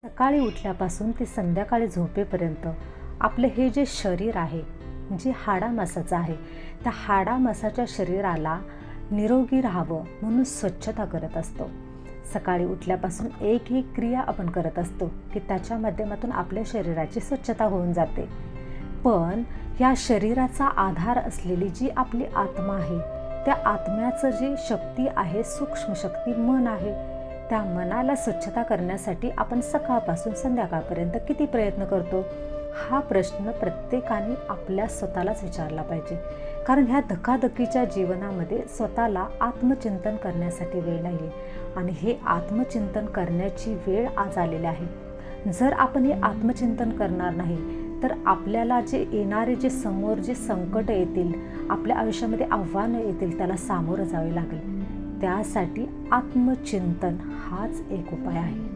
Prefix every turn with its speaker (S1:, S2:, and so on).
S1: सकाळी उठल्यापासून ते संध्याकाळी झोपेपर्यंत आपले हे जे शरीर आहे, जे हाडामासाचं आहे, त्या हाडामासाच्या शरीराला निरोगी राहावं म्हणून स्वच्छता करत असतो. सकाळी उठल्यापासून एक क्रिया आपण करत असतो की त्याच्या माध्यमातून आपल्या शरीराची स्वच्छता होऊन जाते. पण या शरीराचा आधार असलेली जी आपली आत्मा आहे, त्या आत्म्याचं जी शक्ती आहे, सूक्ष्म शक्ती मन आहे, त्या मनाला स्वच्छता करण्यासाठी आपण सकाळपासून संध्याकाळपर्यंत किती प्रयत्न करतो? हा प्रश्न प्रत्येकाने आपल्या स्वतःलाच विचारला पाहिजे. कारण ह्या धकाधकीच्या जीवनामध्ये स्वतःला आत्मचिंतन करण्यासाठी वेळ नाही आहे आणि हे आत्मचिंतन करण्याची वेळ आज आलेली आहे. जर आपण हे आत्मचिंतन करणार नाही तर आपल्याला जे येणारे जे समोर जे संकट येतील, आपल्या आयुष्यामध्ये आव्हानं येतील, त्याला सामोरं जावे लागेल. त्यासाठी आत्मचिंतन हाच एक उपाय आहे.